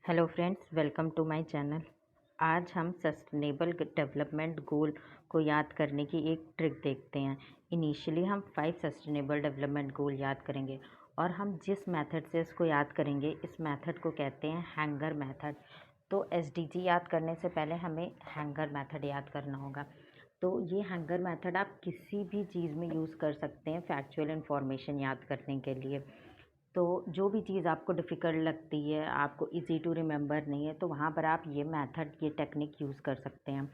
Hello friends, welcome to my channel. आज हम sustainable development goal को याद करने की एक ट्रिक देखते हैं। इनिशियली हम 5 सस्टेनेबल डेवलपमेंट गोल याद करेंगे और हम जिस मेथड से इसको याद करेंगे, इस मेथड को कहते हैं हैंगर मेथड। तो एसडीजी याद करने से पहले हमें हैंगर मेथड याद करना होगा। तो ये हैंगर मेथड आप किसी भी चीज़ में यूज़ कर सकते हैं फैक्चुअल इन्फॉर्मेशन याद करने के लिए। तो जो भी चीज़ आपको डिफ़िकल्ट लगती है, आपको ईज़ी टू रिमेंबर नहीं है, तो वहाँ पर आप ये मेथड, ये टेक्निक यूज़ कर सकते हैं।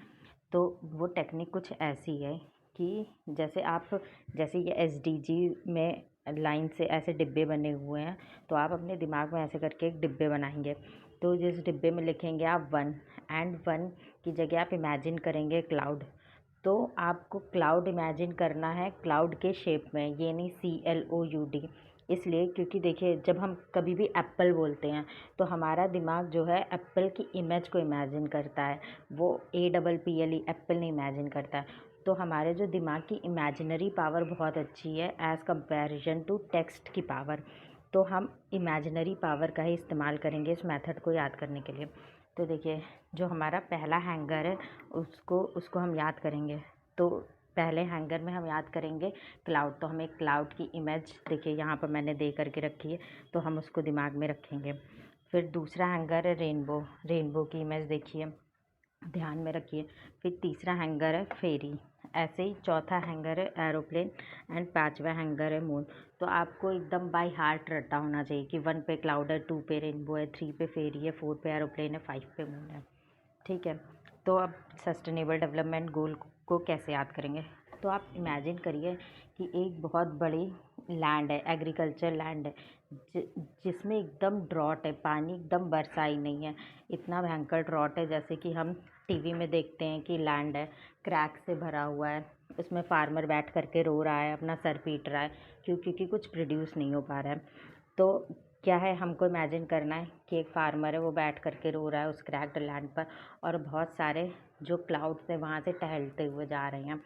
तो वो टेक्निक कुछ ऐसी है कि जैसे ये एसडीजी में लाइन से ऐसे डिब्बे बने हुए हैं, तो आप अपने दिमाग में ऐसे करके एक डिब्बे बनाएंगे। तो जिस डिब्बे में लिखेंगे आप 1 एंड 1 की जगह आप इमेजिन करेंगे क्लाउड। तो आपको क्लाउड इमेजिन करना है क्लाउड के शेप में, ये नहीं CLOUD। इसलिए क्योंकि देखिए, जब हम कभी भी एप्पल बोलते हैं तो हमारा दिमाग जो है एप्पल की इमेज को इमेजिन करता है, वो APPLE एप्पल नहीं इमेजिन करता है। तो हमारे जो दिमाग की इमेजिनरी पावर बहुत अच्छी है एज़ कंपैरिजन टू टेक्स्ट की पावर। तो हम इमेजिनरी पावर का ही इस्तेमाल करेंगे इस मेथड को याद करने के लिए। तो देखिए, जो हमारा पहला हैंगर है उसको उसको हम याद करेंगे। तो पहले हैंगर में हम याद करेंगे क्लाउड। तो हमें क्लाउड की इमेज, देखिए यहाँ पर मैंने दे करके रखी है, तो हम उसको दिमाग में रखेंगे। फिर दूसरा हैंगर है रेनबो। रेनबो की इमेज देखिए, ध्यान में रखिए। फिर तीसरा हैंगर है फेरी। ऐसे ही चौथा हैंगर है एरोप्लेन एंड पांचवा हैंगर है मून। तो आपको एकदम बाय हार्ट रटा होना चाहिए कि 1 पे क्लाउड है, 2 पे रेनबो है, 3 पे फेरी है, 4 पे एरोप्लेन है, 5 पे मून है। ठीक है। तो अब सस्टेनेबल डेवलपमेंट गोल को कैसे याद करेंगे? तो आप इमेजिन करिए कि एक बहुत बड़ी लैंड है, एग्रीकल्चर लैंड है, जि जिसमें एकदम ड्रॉट है, पानी एकदम बरसा ही नहीं है। इतना भयंकर ड्रॉट है जैसे कि हम टीवी में देखते हैं कि लैंड है, क्रैक से भरा हुआ है, उसमें फार्मर बैठ करके रो रहा है, अपना सर पीट रहा है, क्योंकि कुछ प्रोड्यूस नहीं हो पा रहा है। तो क्या है, हमको इमेजिन करना है कि एक फार्मर है, वो बैठ करके रो रहा है उस क्रैक्ड लैंड पर, और बहुत सारे जो क्लाउड्स हैं वहाँ से टहलते हुए जा रहे हैं।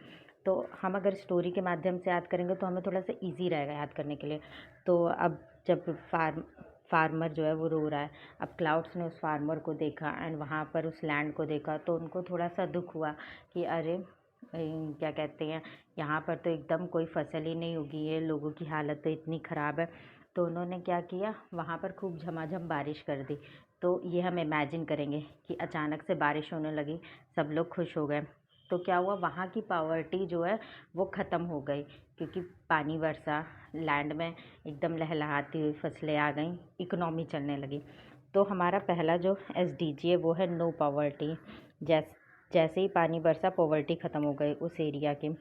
तो हम अगर स्टोरी के माध्यम से याद करेंगे तो हमें थोड़ा सा इजी रहेगा याद करने के लिए। तो अब जब फार्मर जो है वो रो रहा है, अब क्लाउड्स ने उस फार्मर को देखा एंड वहाँ पर उस लैंड को देखा, तो उनको थोड़ा सा दुख हुआ कि अरे क्या कहते हैं, यहाँ पर तो एकदम कोई फसल ही नहीं उगी है, लोगों की हालत तो इतनी ख़राब है। तो उन्होंने क्या किया, वहाँ पर खूब झमाझम बारिश कर दी। तो ये हम इमेजिन करेंगे कि अचानक से बारिश होने लगी, सब लोग खुश हो गए। तो क्या हुआ, वहाँ की पॉवर्टी जो है वो ख़त्म हो गई, क्योंकि पानी बरसा, लैंड में एकदम लहलहाती हुई फसलें आ गईं, इकोनॉमी चलने लगी। तो हमारा पहला जो एसडीजी है वो है नो पॉवर्टी। जैसे ही पानी बरसा, पॉवर्टी ख़त्म हो गई उस एरिया की।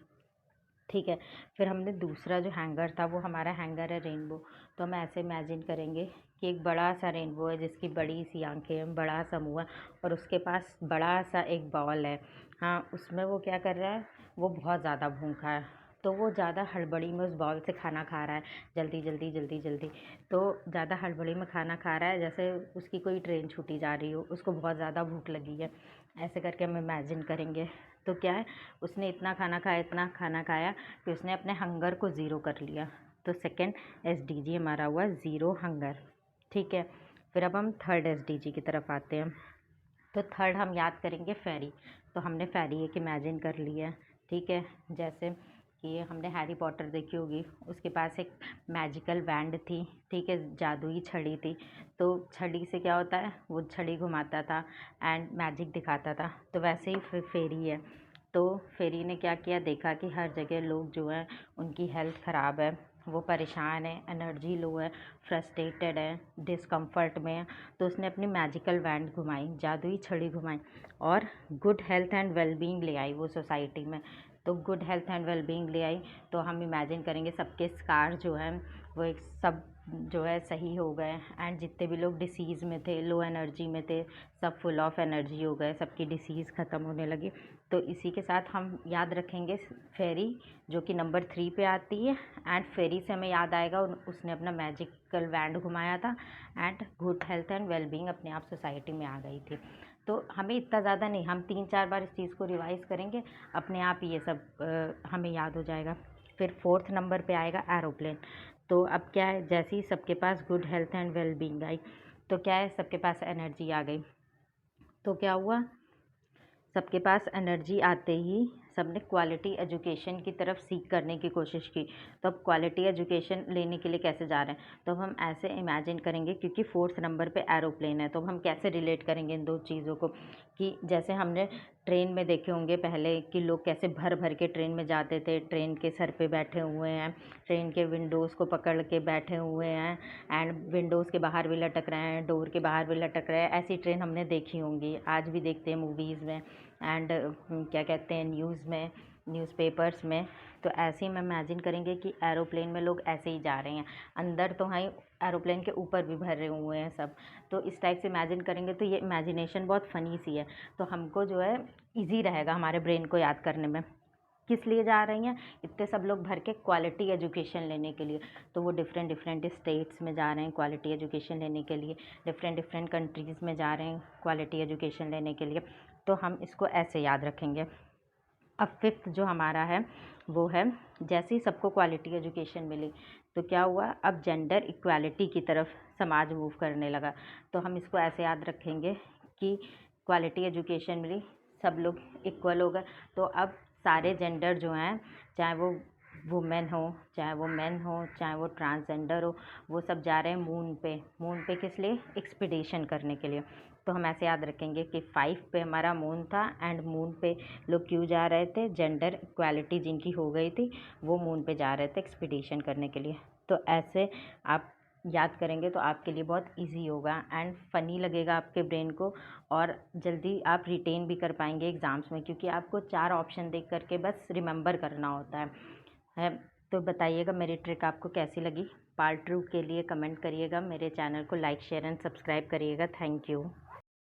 ठीक है। फिर हमने दूसरा जो हैंगर था वो हमारा हैंगर है रेनबो। तो हम ऐसे इमेजिन करेंगे कि एक बड़ा सा रेनबो है जिसकी बड़ी सी आंखें हैं, बड़ा सा मुँह है, और उसके पास बड़ा सा एक बॉल है। हाँ, उसमें वो क्या कर रहा है, वो बहुत ज़्यादा भूखा है। तो वो ज़्यादा हड़बड़ी में उस बॉल से खाना खा रहा है, जल्दी जल्दी जल्दी जल्दी। तो ज़्यादा हड़बड़ी में खाना खा रहा है, जैसे उसकी कोई ट्रेन छूटी जा रही हो, उसको बहुत ज़्यादा भूख लगी है, ऐसे करके हम इमेजिन करेंगे। तो क्या है, उसने इतना खाना खाया, इतना खाना खाया कि उसने अपने हंगर को ज़ीरो कर लिया। तो सेकंड एसडीजी हमारा हुआ ज़ीरो हंगर। ठीक है। फिर अब हम थर्ड एसडीजी की तरफ आते हैं। तो थर्ड हम याद करेंगे फेरी। तो हमने फेरी एक इमेजिन कर लिया। ठीक है। जैसे कि हमने हैरी पॉटर देखी होगी, उसके पास एक मैजिकल वैंड थी। ठीक है, जादुई छड़ी थी। तो छड़ी से क्या होता है, वो छड़ी घुमाता था एंड मैजिक दिखाता था। तो वैसे ही फेरी है। तो फेरी ने क्या किया, देखा कि हर जगह लोग जो हैं उनकी हेल्थ ख़राब है, वो परेशान है, एनर्जी लो है, फ्रस्ट्रेटेड है, डिस्कम्फर्ट में है। तो उसने अपनी मैजिकल वैंड घुमाई, जादुई छड़ी घुमाई, और गुड हेल्थ एंड वेलबींग ले आई वो सोसाइटी में। तो गुड हेल्थ एंड वेलबींग ले आई। तो हम इमेजिन करेंगे सबके स्कार जो हैं वो एक सब जो है सही हो गए, एंड जितने भी लोग डिसीज़ में थे, लो एनर्जी में थे, सब फुल ऑफ एनर्जी हो गए, सबकी डिसीज़ ख़त्म होने लगी। तो इसी के साथ हम याद रखेंगे फेरी, जो कि नंबर 3 पे आती है। एंड फेरी से हमें याद आएगा उसने अपना मैजिकल वैंड घुमाया था, and good health and wellbeing अपने आप सोसाइटी में आ गई थी। तो हमें इतना ज़्यादा नहीं, हम 3-4 बार इस चीज़ को रिवाइज़ करेंगे, अपने आप ही ये सब हमें याद हो जाएगा। फिर फोर्थ नंबर पे आएगा एरोप्लेन। तो अब क्या है, जैसे ही सबके पास गुड हेल्थ एंड वेलबींग आई, तो क्या है, सबके पास एनर्जी आ गई। तो क्या हुआ, सबके पास एनर्जी आते ही सबने क्वालिटी एजुकेशन की तरफ सीख करने की कोशिश की। तो अब क्वालिटी एजुकेशन लेने के लिए कैसे जा रहे हैं, तो हम ऐसे इमेजिन करेंगे, क्योंकि 4th नंबर पे एरोप्लेन है, तो हम कैसे रिलेट करेंगे इन दो चीज़ों को, कि जैसे हमने ट्रेन में देखे होंगे पहले कि लोग कैसे भर भर के ट्रेन में जाते थे, ट्रेन के सर पे बैठे हुए हैं, ट्रेन के विंडोज़ को पकड़ के बैठे हुए हैं, एंड विंडोज़ के बाहर भी लटक रहे हैं, डोर के बाहर भी लटक रहे हैं। ऐसी ट्रेन हमने देखी होंगी, आज भी देखते हैं मूवीज़ में एंड क्या कहते हैं, न्यूज़ में, न्यूज़पेपर्स में। तो ऐसे ही हम इमेजिन करेंगे कि एरोप्लेन में लोग ऐसे ही जा रहे हैं, अंदर तो हैं, एरोप्लेन के ऊपर भी भरे हुए हैं सब। तो इस टाइप से इमेजिन करेंगे तो ये इमेजिनेशन बहुत फ़नी सी है। तो हमको जो है ईज़ी रहेगा हमारे ब्रेन को याद करने में। किस लिए जा रही हैं इतने सब लोग भर के, क्वालिटी एजुकेशन लेने के लिए। तो वो डिफरेंट डिफरेंट स्टेट्स में जा रहे हैं क्वालिटी एजुकेशन लेने के लिए, डिफरेंट डिफरेंट कंट्रीज़ में जा रहे हैं क्वालिटी एजुकेशन लेने के लिए। तो हम इसको ऐसे याद रखेंगे। अब 5th जो हमारा है वो है, जैसे ही सबको क्वालिटी एजुकेशन मिली तो क्या हुआ, अब जेंडर इक्वालिटी की तरफ समाज मूव करने लगा। तो हम इसको ऐसे याद रखेंगे कि क्वालिटी एजुकेशन मिली, सब लोग इक्वल हो गए। तो अब सारे जेंडर जो हैं, चाहे वो वुमेन हो, चाहे वो मेन हो, चाहे वो ट्रांसजेंडर हो, वो सब जा रहे हैं मून पे। मून पे किस लिए, एक्सपीडिशन करने के लिए। तो हम ऐसे याद रखेंगे कि 5 पे हमारा मून था, एंड मून पे लोग क्यों जा रहे थे, जेंडर इक्वालिटी जिनकी हो गई थी वो मून पे जा रहे थे एक्सपीडिशन करने के लिए। तो ऐसे आप याद करेंगे तो आपके लिए बहुत इजी होगा एंड फ़नी लगेगा आपके ब्रेन को, और जल्दी आप रिटेन भी कर पाएंगे एग्ज़ाम्स में, क्योंकि आपको 4 ऑप्शन देख करके बस रिमेंबर करना होता है। तो बताइएगा मेरी ट्रिक आपको कैसी लगी। पार्ट 2 के लिए कमेंट करिएगा, मेरे चैनल को लाइक शेयर एंड सब्सक्राइब करिएगा। Thank you.